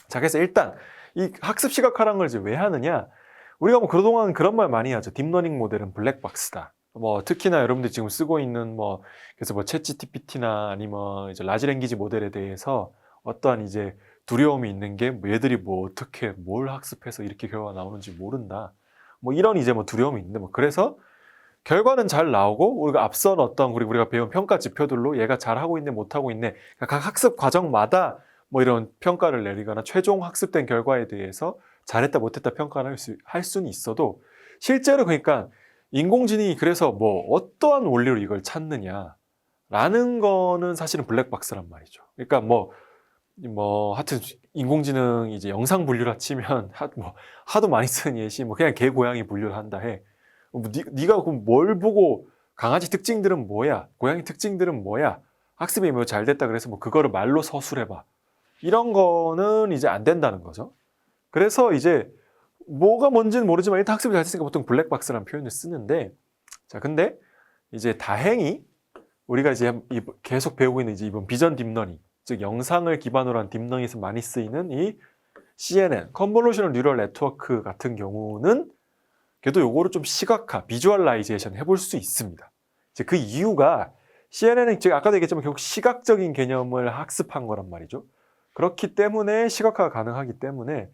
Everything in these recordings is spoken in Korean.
자, 그래서 일단 이 학습 시각화라는 걸 이제 왜 하느냐? 우리가 뭐 그동안 그런 말 많이 하죠. 딥러닝 모델은 블랙박스다. 뭐 특히나 여러분들이 지금 쓰고 있는 뭐 그래서 뭐 챗GPT나 아니면 이제 라지 랭귀지 모델에 대해서 어떠한 이제 두려움이 있는 게 뭐 얘들이 뭐 어떻게 뭘 학습해서 이렇게 결과가 나오는지 모른다. 뭐 이런 이제 뭐 두려움이 있는데 뭐 그래서 결과는 잘 나오고 우리가 앞선 어떤 우리가 배운 평가 지표들로 얘가 잘하고 있네 못하고 있네 그러니까 각 학습 과정마다 뭐 이런 평가를 내리거나 최종 학습된 결과에 대해서 잘했다 못했다 평가를 할 수는 있어도 실제로 그러니까 인공지능이 그래서 뭐 어떠한 원리로 이걸 찾느냐라는 거는 사실은 블랙박스란 말이죠. 그러니까 뭐 하여튼 인공지능 이제 영상 분류라 치면 하도 많이 쓰는 예시 뭐 그냥 개 고양이 분류를 한다 해. 뭐 네가 그럼 뭘 보고 강아지 특징들은 뭐야? 고양이 특징들은 뭐야? 학습이 뭐 잘 됐다 그래서 뭐 그거를 말로 서술해봐. 이런 거는 이제 안 된다는 거죠. 그래서 이제 뭐가 뭔지는 모르지만 일단 학습이 잘 됐으니까 보통 블랙박스라는 표현을 쓰는데 자 근데 이제 다행히 우리가 이제 계속 배우고 있는 이제 이번 비전 딥러닝 즉 영상을 기반으로 한 딥러닝에서 많이 쓰이는 이 CNN 컨볼루셔널 뉴럴 네트워크 같은 경우는 그래도 요거를 좀 시각화, 비주얼라이제이션 해볼 수 있습니다. 이제 그 이유가 CNN은 제가 아까도 얘기했지만 결국 시각적인 개념을 학습한 거란 말이죠. 그렇기 때문에 시각화가 가능하기 때문에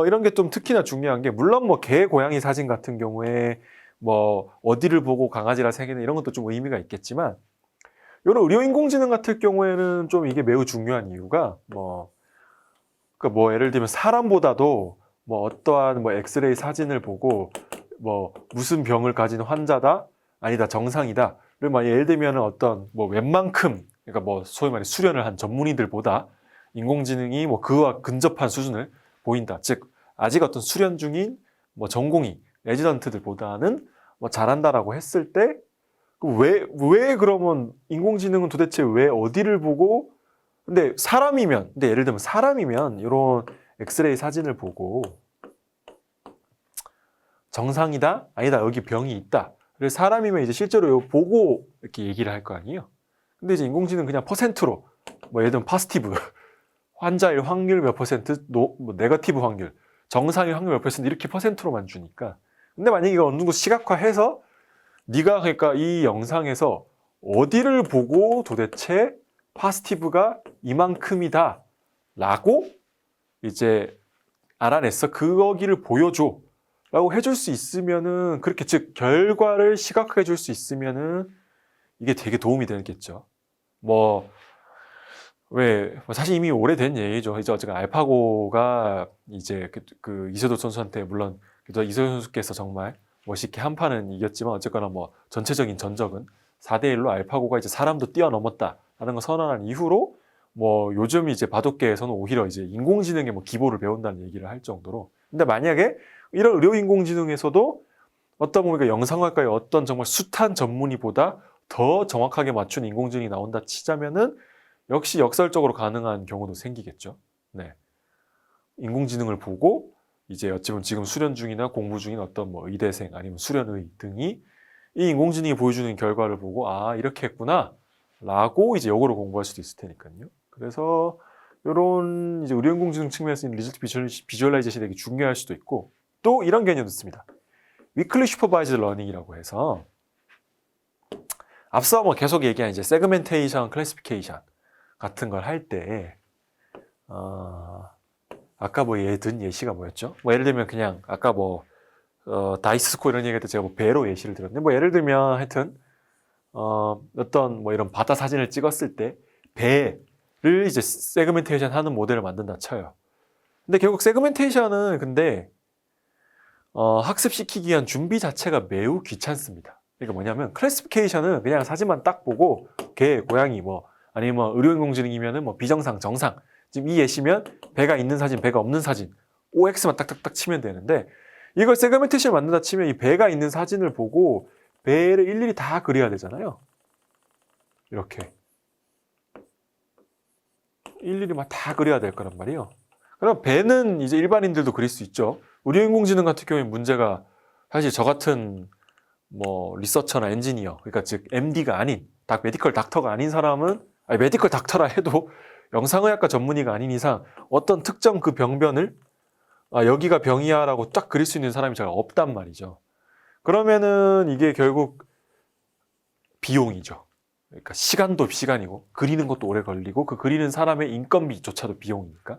이런 게 좀 특히나 중요한 게 물론 뭐 개, 고양이 사진 같은 경우에 뭐 어디를 보고 강아지라 새기는 이런 것도 좀 의미가 있겠지만 이런 의료인공지능 같은 경우에는 좀 이게 매우 중요한 이유가 그러니까 뭐 예를 들면 사람보다도 뭐 어떠한 뭐 엑스레이 사진을 보고 뭐 무슨 병을 가진 환자다 아니다 정상이다를 막 예를 들면 어떤 뭐 웬만큼 그러니까 뭐 소위 말해 수련을 한 전문의들보다 인공지능이 뭐 그와 근접한 수준을 보인다. 즉 아직 어떤 수련 중인 뭐 전공의 레지던트들보다는 뭐 잘한다라고 했을 때 왜 그러면 인공지능은 도대체 왜 어디를 보고 근데 예를 들면 사람이면 이런 엑스레이 사진을 보고 정상이다? 아니다. 여기 병이 있다. 그래서 사람이면 이제 실제로 보고 이렇게 얘기를 할 거 아니에요. 근데 이제 인공지능은 그냥 퍼센트로 뭐 예를 들면 파스티브 환자일 확률 몇 퍼센트, 뭐 네거티브 확률, 정상일 확률 몇 퍼센트 이렇게 퍼센트로만 주니까. 근데 만약에 이거 어느 정도 시각화해서 네가 그러니까 이 영상에서 어디를 보고 도대체 파스티브가 이만큼이다 라고 이제 알아냈어. 거기를 보여줘 라고 해줄 수 있으면은 그렇게 즉 결과를 시각화해 줄 수 있으면은 이게 되게 도움이 되겠죠. 사실 이미 오래된 얘기죠. 이제 어쨌든 알파고가 이제 그 이세돌 선수한테 물론 이세돌 선수께서 정말 멋있게 한 판은 이겼지만 어쨌거나 뭐 전체적인 전적은 4대1로 알파고가 이제 사람도 뛰어넘었다라는 걸 선언한 이후로 뭐 요즘 이제 바둑계에서는 오히려 이제 인공지능의 뭐 기보를 배운다는 얘기를 할 정도로 근데 만약에 이런 의료 인공지능에서도 어떤 보니까 영상학과의 어떤 정말 숱한 전문의보다 더 정확하게 맞춘 인공지능이 나온다 치자면은 역시 역설적으로 가능한 경우도 생기겠죠. 네. 인공지능을 보고 이제 어찌보면 지금 수련 중이나 공부 중인 어떤 뭐 의대생 아니면 수련의 등이 이 인공지능이 보여주는 결과를 보고 아 이렇게 했구나 라고 이제 역으로 공부할 수도 있을 테니까요. 그래서 이런 이제 의료인공지능 측면에서 리저트 비주얼라이제이션이 되게 중요할 수도 있고 또 이런 개념도 있습니다. 위클리 슈퍼바이즈드 러닝이라고 해서 앞서 뭐 계속 얘기한 이제 세그멘테이션, 클래시피케이션 같은 걸 할 때 아까 뭐 든 예시가 뭐였죠? 뭐 예를 들면 그냥 아까 다이스 스코 이런 얘기할 때 제가 뭐 배로 예시를 들었는데 뭐 예를 들면 하여튼 어떤 뭐 이런 바다 사진을 찍었을 때 배를 이제 세그멘테이션 하는 모델을 만든다 쳐요. 근데 결국 세그멘테이션은 근데 학습시키기 위한 준비 자체가 매우 귀찮습니다. 그러니까 뭐냐면 클래시피케이션은 그냥 사진만 딱 보고 개, 고양이 뭐 아니면 의료인공지능이면은 뭐 비정상, 정상 지금 이 예시면 배가 있는 사진, 배가 없는 사진 OX만 딱딱딱 치면 되는데 이걸 세그멘테이션을 만든다 치면 이 배가 있는 사진을 보고 배를 일일이 다 그려야 되잖아요. 이렇게 일일이 막 다 그려야 될 거란 말이에요. 그럼 배는 이제 일반인들도 그릴 수 있죠. 의료인공지능 같은 경우에 문제가 사실 저 같은 뭐 리서처나 엔지니어, 그러니까 즉 MD가 아닌 메디컬 닥터가 아닌 사람은 메디컬 닥터라 해도 영상의학과 전문의가 아닌 이상 어떤 특정 그 병변을 여기가 병이야라고 딱 그릴 수 있는 사람이 잘 없단 말이죠. 그러면은 이게 결국 비용이죠. 그러니까 시간도 시간이고 그리는 것도 오래 걸리고 그 그리는 사람의 인건비조차도 비용이니까.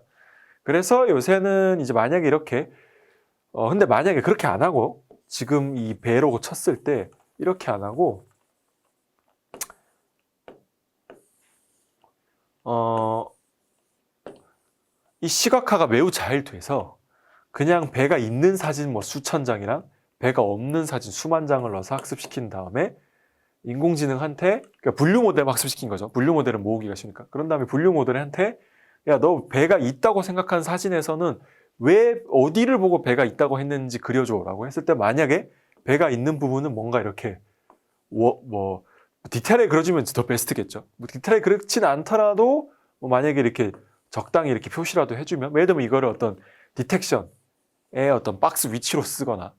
그래서 요새는 이제 만약에 이렇게 근데 만약에 그렇게 안 하고 지금 이 배로 쳤을 때 이렇게 안 하고 이 시각화가 매우 잘 돼서 그냥 배가 있는 사진 뭐 수천 장이랑 배가 없는 사진 수만 장을 넣어서 학습시킨 다음에 인공지능한테 그러니까 분류 모델 학습시킨 거죠. 분류 모델은 모으기가 쉬우니까. 그런 다음에 분류 모델한테 야, 너 배가 있다고 생각한 사진에서는 왜 어디를 보고 배가 있다고 했는지 그려줘라고 했을 때 만약에 배가 있는 부분은 뭔가 이렇게 뭐 디테일하게 그려주면 더 베스트겠죠. 뭐 디테일하게 그렇진 않더라도 뭐 만약에 이렇게 적당히 이렇게 표시라도 해주면 예를 들면 이거를 어떤 디텍션의 어떤 박스 위치로 쓰거나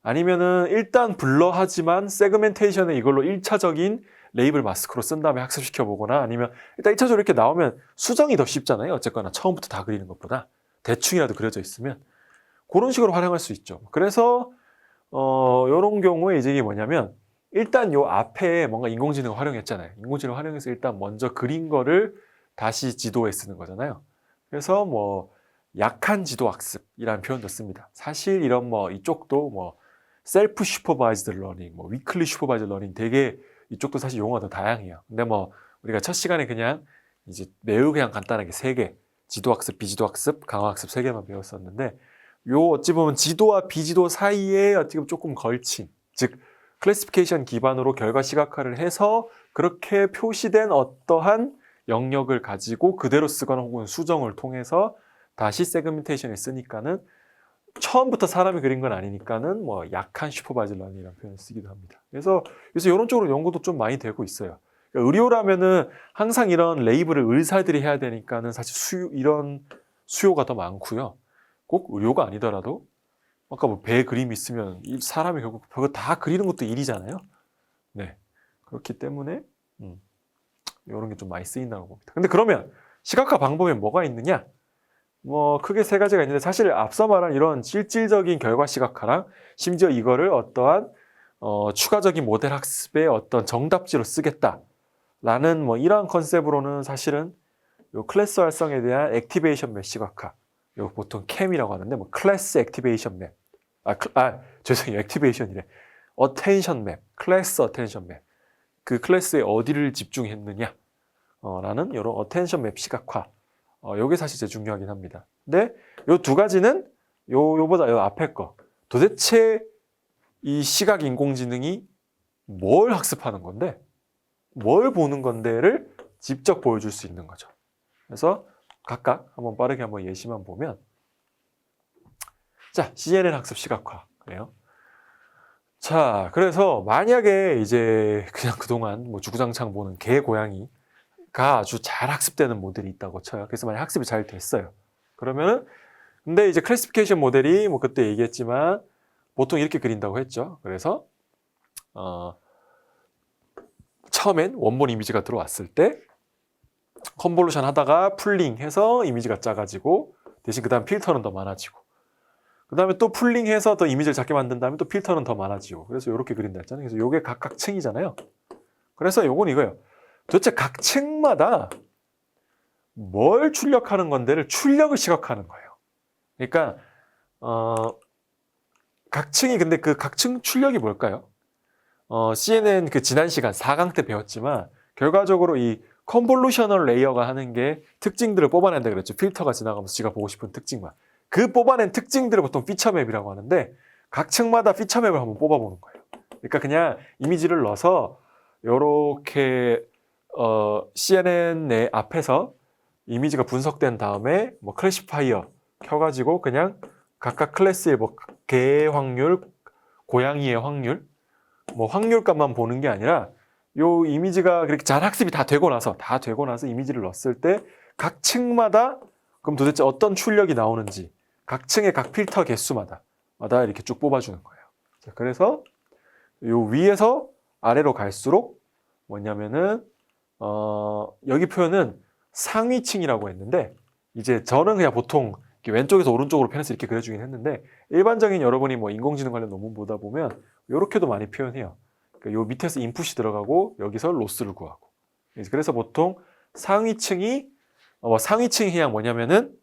아니면은 일단 블러하지만 세그멘테이션에 이걸로 1차적인 레이블 마스크로 쓴 다음에 학습시켜 보거나 아니면 일단 1차적으로 이렇게 나오면 수정이 더 쉽잖아요. 어쨌거나 처음부터 다 그리는 것보다 대충이라도 그려져 있으면 그런 식으로 활용할 수 있죠. 그래서 이런 경우에 이제 이게 뭐냐면 일단 요 앞에 뭔가 인공지능을 활용했잖아요. 인공지능을 활용해서 일단 먼저 그린 거를 다시 지도에 쓰는 거잖아요. 그래서 뭐 약한 지도 학습이라는 표현도 씁니다. 사실 이런 뭐 이쪽도 뭐 셀프 슈퍼바이즈드 러닝, 뭐 위클리 슈퍼바이즈드 러닝 되게 이쪽도 사실 용어가 더 다양해요. 근데 뭐 우리가 첫 시간에 그냥 이제 매우 그냥 간단하게 3개 지도학습, 비지도학습, 강화학습 3개만 배웠었는데 요 어찌 보면 지도와 비지도 사이에 어떻게 보면 조금 걸친 즉 클래시피케이션 기반으로 결과 시각화를 해서 그렇게 표시된 어떠한 영역을 가지고 그대로 쓰거나 혹은 수정을 통해서 다시 세그멘테이션에 쓰니까는 처음부터 사람이 그린 건 아니니까는 뭐 약한 슈퍼바이저 러닝이라는 표현을 쓰기도 합니다. 그래서 요새 이런 쪽으로 연구도 좀 많이 되고 있어요. 그러니까 의료라면은 항상 이런 레이블을 의사들이 해야 되니까는 사실 이런 수요가 더 많고요. 꼭 의료가 아니더라도 아까 뭐 배 그림 있으면 사람이 결국 그거 다 그리는 것도 일이잖아요. 네. 그렇기 때문에 이런 게 좀 많이 쓰인다고 봅니다. 근데 그러면 시각화 방법에 뭐가 있느냐? 뭐 크게 3가지가 있는데 사실 앞서 말한 이런 실질적인 결과 시각화랑 심지어 이거를 어떠한 추가적인 모델 학습의 어떤 정답지로 쓰겠다라는 뭐 이러한 컨셉으로는 사실은 요 클래스 활성에 대한 액티베이션 맵 시각화, 요 보통 캠이라고 하는데 뭐 클래스 액티베이션 맵, 죄송해요 액티베이션이래, 어텐션 맵, 클래스 어텐션 맵, 그 클래스에 어디를 집중했느냐 라는 이런 어텐션 맵 시각화. 요게 사실 제일 중요하긴 합니다. 근데 요 2가지는 요보다 요 앞에 거. 도대체 이 시각 인공지능이 뭘 학습하는 건데, 뭘 보는 건데를 직접 보여줄 수 있는 거죠. 그래서 각각 한번 빠르게 한번 예시만 보면, 자, CNN 학습 시각화. 그래요. 자, 그래서 만약에 이제 그냥 그동안 뭐 주구장창 보는 개, 고양이 가 아주 잘 학습되는 모델이 있다고 쳐요. 그래서 만약 학습이 잘 됐어요. 그러면은 근데 이제 클래시피케이션 모델이 뭐 그때 얘기했지만 보통 이렇게 그린다고 했죠. 그래서 처음엔 원본 이미지가 들어왔을 때 컨볼루션 하다가 풀링해서 이미지가 작아지고 대신 그 다음 필터는 더 많아지고 그 다음에 또 풀링해서 더 이미지를 작게 만든 다음에 또 필터는 더 많아지고 그래서 이렇게 그린다 했잖아요. 그래서 요게 각각 층이잖아요. 그래서 요건 이거예요. 도대체 각 층마다 뭘 출력하는 건데를 출력을 시각화하는 거예요. 그러니까 각 층이 근데 그 각 층 출력이 뭘까요? CNN 그 지난 시간 4강 때 배웠지만 결과적으로 이 컨볼루셔널 레이어가 하는 게 특징들을 뽑아낸다 그랬죠. 필터가 지나가면서 지가 보고 싶은 특징만. 그 뽑아낸 특징들을 보통 피처맵이라고 하는데 각 층마다 피처맵을 한번 뽑아보는 거예요. 그러니까 그냥 이미지를 넣어서 요렇게 CNN 내 앞에서 이미지가 분석된 다음에 뭐 클래시파이어 켜가지고 그냥 각각 클래스의 뭐 개의 확률, 고양이의 확률, 뭐 확률값만 보는 게 아니라 요 이미지가 그렇게 잘 학습이 다 되고 나서 이미지를 넣었을 때 각 층마다 그럼 도대체 어떤 출력이 나오는지 각 층의 각 필터 개수마다 이렇게 쭉 뽑아주는 거예요. 자, 그래서 요 위에서 아래로 갈수록 뭐냐면은 여기 표현은 상위층이라고 했는데 이제 저는 그냥 보통 이렇게 왼쪽에서 오른쪽으로 편해서 이렇게 그려주긴 했는데 일반적인 여러분이 뭐 인공지능 관련 논문 보다 보면 이렇게도 많이 표현해요. 그러니까 요 밑에서 인풋이 들어가고 여기서 로스를 구하고. 그래서 보통 상위층이 상위층이 그냥 뭐냐면은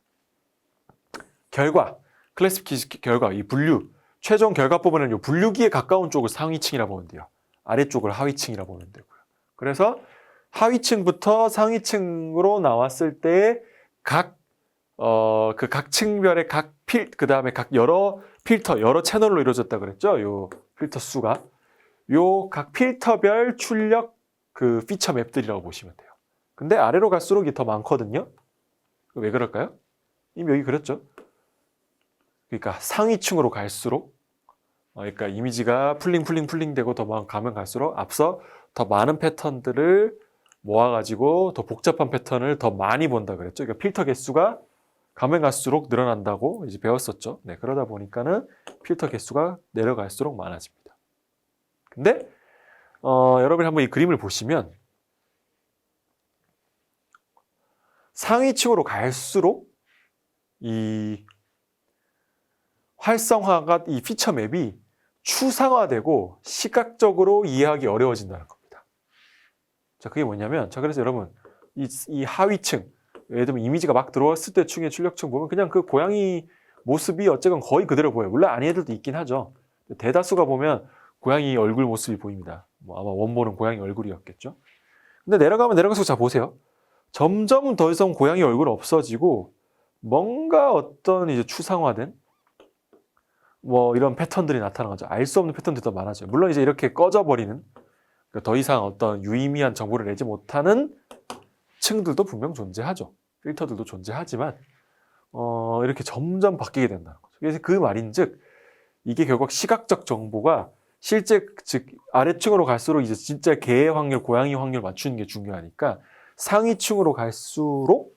결과, 클래시피케이션 결과, 이 분류, 최종 결과 부분은 요 분류기에 가까운 쪽을 상위층이라고 보면 돼요. 아래쪽을 하위층이라고 보면 되고요. 그래서 하위층부터 상위층으로 나왔을 때 그 각 층별의 그 다음에 각 여러 필터, 여러 채널로 이루어졌다 그랬죠? 요 필터 수가. 요 각 필터별 출력 그 피처 맵들이라고 보시면 돼요. 근데 아래로 갈수록 이게 더 많거든요? 왜 그럴까요? 이미 여기 그렸죠? 그러니까 상위층으로 갈수록 그러니까 이미지가 풀링 되고 더 가면 갈수록 앞서 더 많은 패턴들을 모아가지고 더 복잡한 패턴을 더 많이 본다 그랬죠. 그러니까 필터 개수가 가면 갈수록 늘어난다고 이제 배웠었죠. 네, 그러다 보니까는 필터 개수가 내려갈수록 많아집니다. 근데 여러분이 한번 이 그림을 보시면 상위층으로 갈수록 이 활성화가 이 피처 맵이 추상화되고 시각적으로 이해하기 어려워진다는 겁니다. 자, 그게 뭐냐면, 자, 그래서 여러분, 이 하위층, 예를 들면 이미지가 막 들어왔을 때 층의 출력층 보면 그냥 그 고양이 모습이 어쨌건 거의 그대로 보여요. 물론 아닌 애들도 있긴 하죠. 대다수가 보면 고양이 얼굴 모습이 보입니다. 뭐 아마 원본은 고양이 얼굴이었겠죠. 근데 내려가면 내려가서 자 보세요. 점점 더 이상 고양이 얼굴 없어지고 뭔가 어떤 이제 추상화된 뭐 이런 패턴들이 나타나죠. 알 수 없는 패턴들이 더 많아져요. 물론 이제 이렇게 꺼져버리는 그러니까 더 이상 어떤 유의미한 정보를 내지 못하는 층들도 분명 존재하죠. 필터들도 존재하지만 이렇게 점점 바뀌게 된다는 거죠. 그래서 그 말인즉 이게 결국 시각적 정보가 실제 즉 아래층으로 갈수록 이제 진짜 개의 확률, 고양이 확률 맞추는 게 중요하니까 상위층으로 갈수록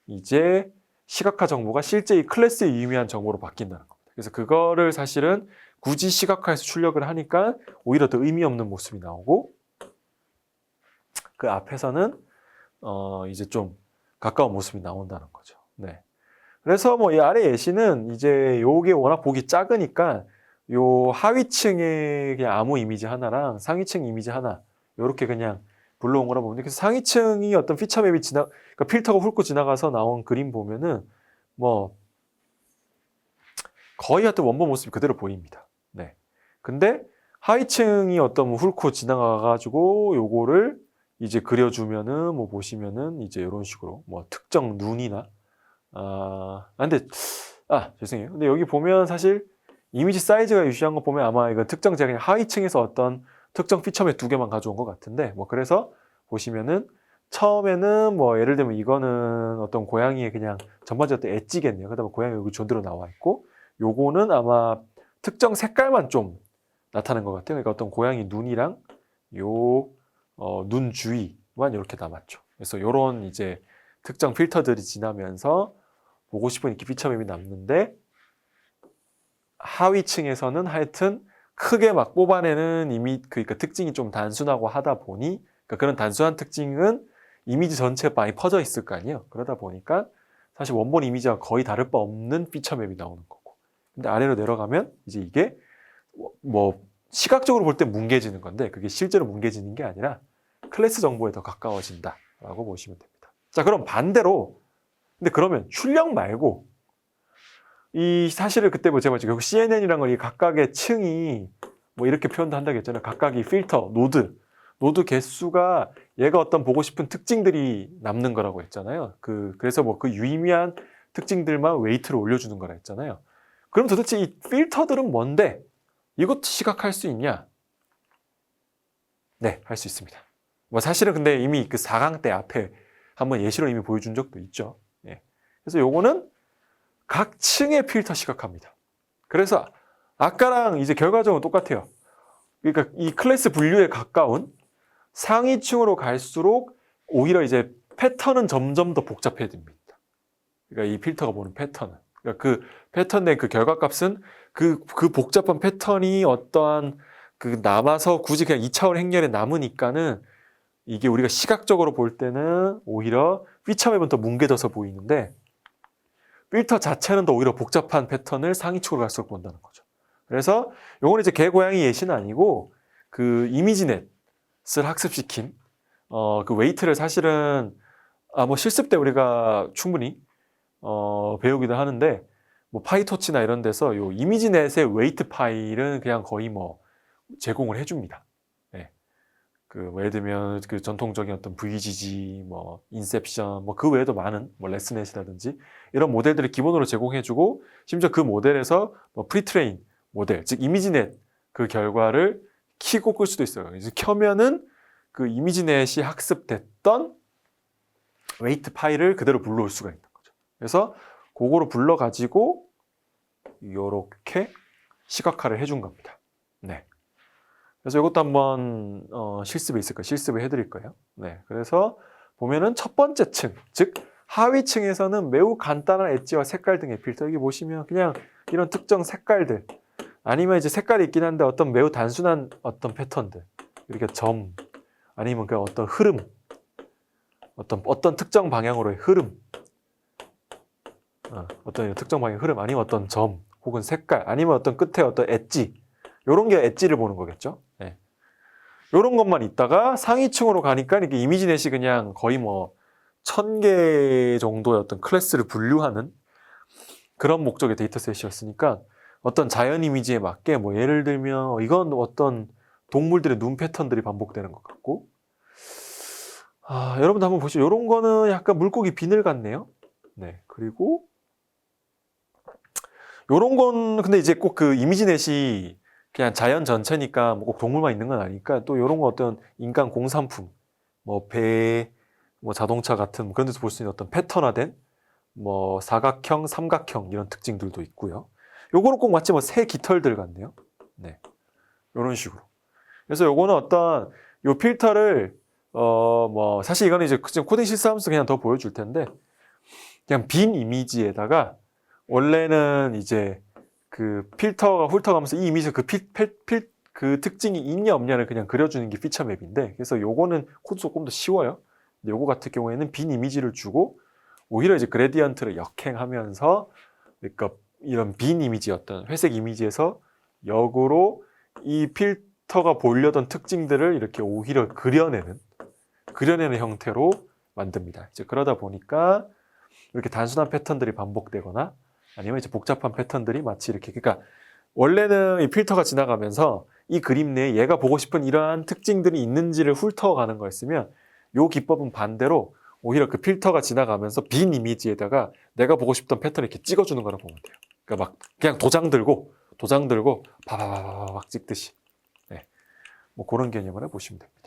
이제 시각화 정보가 실제 이 클래스에 유의미한 정보로 바뀐다는 겁니다. 그래서 그거를 사실은 굳이 시각화해서 출력을 하니까 오히려 더 의미 없는 모습이 나오고 그 앞에서는 이제 좀 가까운 모습이 나온다는 거죠. 네. 그래서 뭐 이 아래 예시는 이제 요게 워낙 보기 작으니까 요 하위층에 그냥 아무 이미지 하나랑 상위층 이미지 하나 요렇게 그냥 불러온 거라 보면 그래서 상위층이 어떤 피처 맵이 그러니까 필터가 훑고 지나가서 나온 그림 보면은 뭐 거의 하여튼 원본 모습이 그대로 보입니다. 네. 근데 하위층이 어떤 뭐 훑고 지나가가지고 요거를 이제 그려주면은 뭐 보시면은 이제 이런 식으로 뭐 특정 눈이나 죄송해요. 근데 여기 보면 사실 이미지 사이즈가 유시한 거 보면 아마 이거 특정 제가 그냥 하위층에서 어떤 특정 피처맵 2개만 가져온 것 같은데 뭐 그래서 보시면은 처음에는 뭐 예를 들면 이거는 어떤 고양이의 그냥 전반적으로 엣지겠네요. 그러다 보면 고양이 여기 존대로 나와 있고 요거는 아마 특정 색깔만 좀 나타낸 것 같아요. 그러니까 어떤 고양이 눈이랑 요 눈 주위만 이렇게 남았죠. 그래서 요런 이제 특정 필터들이 지나면서 보고 싶은 이렇게 피처맵이 남는데 하위층에서는 하여튼 크게 막 뽑아내는 그러니까 특징이 좀 단순하고 하다 보니 그러니까 그런 단순한 특징은 이미지 전체에 많이 퍼져 있을 거 아니에요. 그러다 보니까 사실 원본 이미지와 거의 다를 바 없는 피처맵이 나오는 거고. 근데 아래로 내려가면 이제 이게 뭐 시각적으로 볼 때 뭉개지는 건데 그게 실제로 뭉개지는 게 아니라 클래스 정보에 더 가까워진다라고 보시면 됩니다. 자, 그럼 반대로 근데 그러면 출력 말고 이 사실을 그때 뭐 제가 결국 CNN이란 건 이 각각의 층이 뭐 이렇게 표현도 한다고 했잖아요. 각각의 필터, 노드 개수가 얘가 어떤 보고 싶은 특징들이 남는 거라고 했잖아요. 그래서 뭐 그 유의미한 특징들만 웨이트를 올려주는 거라 했잖아요. 그럼 도대체 이 필터들은 뭔데? 이것도 시각할 수 있냐? 네, 할 수 있습니다. 뭐 사실은 근데 이미 그 4강 때 앞에 한번 예시로 이미 보여준 적도 있죠. 예. 그래서 요거는 각 층의 필터 시각합니다. 그래서 아까랑 이제 결과적으로 똑같아요. 그러니까 이 클래스 분류에 가까운 상위층으로 갈수록 오히려 이제 패턴은 점점 더 복잡해집니다. 그러니까 이 필터가 보는 패턴은. 그러니까 그 패턴의 그 결과값은 그 복잡한 패턴이 어떠한 그 남아서 굳이 그냥 2차원 행렬에 남으니까는 이게 우리가 시각적으로 볼 때는 오히려 피처맵은 더 뭉개져서 보이는데 필터 자체는 더 오히려 복잡한 패턴을 상위축으로 갈수록 본다는 거죠. 그래서 요거는 이제 개고양이 예시는 아니고 그 이미지넷을 학습시킨 그 웨이트를 사실은 뭐 실습 때 우리가 충분히 배우기도 하는데 뭐 파이토치나 이런 데서 요 이미지넷의 웨이트 파일은 그냥 거의 뭐 제공을 해줍니다. 네. 그 예를 들면 그 전통적인 어떤 VGG, 뭐 인셉션, 뭐 그 외에도 많은 뭐 레슨넷이라든지 이런 모델들을 기본으로 제공해주고 심지어 그 모델에서 뭐 프리트레인 모델, 즉 이미지넷 그 결과를 키고 끌 수도 있어요. 이제 켜면은 그 이미지넷이 학습됐던 웨이트 파일을 그대로 불러올 수가 있는 거죠. 그래서 그거로 불러가지고 이렇게 시각화를 해준 겁니다. 네. 그래서 이것도 한번 실습에 있을 거예요. 실습을 해드릴 거예요. 네. 그래서 보면은 첫 번째 층, 즉 하위층에서는 매우 간단한 엣지와 색깔 등의 필터. 여기 보시면 그냥 이런 특정 색깔들 아니면 이제 색깔이 있긴 한데 어떤 매우 단순한 어떤 패턴들 이렇게 점 아니면 그 어떤 흐름 어떤 특정 방향으로의 흐름 어떤 특정 방향의 흐름 아니면 어떤 점 혹은 색깔 아니면 어떤 끝에 어떤 엣지 요런 게 엣지를 보는 거겠죠. 네. 요런 것만 있다가 상위층으로 가니까 이게 이미지넷이 그냥 거의 뭐 1000개 정도의 어떤 클래스를 분류하는 그런 목적의 데이터셋이었으니까 어떤 자연 이미지에 맞게 뭐 예를 들면 이건 어떤 동물들의 눈 패턴들이 반복되는 것 같고 여러분도 한번 보시죠. 이런 거는 약간 물고기 비늘 같네요. 네. 그리고 요런 건 근데 이제 꼭 그 이미지넷이 그냥 자연 전체니까 뭐 꼭 동물만 있는 건 아니니까 또 요런 거 어떤 인간 공산품 뭐 배, 뭐 자동차 같은 그런 데서 볼 수 있는 어떤 패턴화된 뭐 사각형, 삼각형 이런 특징들도 있고요. 요거는 꼭 마치 뭐 새 깃털들 같네요. 네. 요런 식으로. 그래서 요거는 어떤 요 필터를 뭐 사실 이거는 이제 코딩 실습하면서 그냥 더 보여줄 텐데 그냥 빈 이미지에다가 원래는 이제 그 필터가 훑어가면서 이 이미지에 그 특징이 있냐 없냐를 그냥 그려주는 게 피처 맵인데 그래서 요거는 코드 조금 더 쉬워요. 근데 요거 같은 경우에는 빈 이미지를 주고 오히려 이제 그레디언트를 역행하면서 그러니까 이런 빈 이미지였던 회색 이미지에서 역으로 이 필터가 보려던 특징들을 이렇게 오히려 그려내는 형태로 만듭니다. 이제 그러다 보니까 이렇게 단순한 패턴들이 반복되거나 아니면 이제 복잡한 패턴들이 마치 이렇게 그러니까 원래는 이 필터가 지나가면서 이 그림 내에 얘가 보고 싶은 이러한 특징들이 있는지를 훑어가는 거였으면 이 기법은 반대로 오히려 그 필터가 지나가면서 빈 이미지에다가 내가 보고 싶던 패턴을 이렇게 찍어주는 거라고 보면 돼요. 그러니까 막 그냥 도장 들고 바바바바박 찍듯이 네. 뭐 그런 개념으로 보시면 됩니다.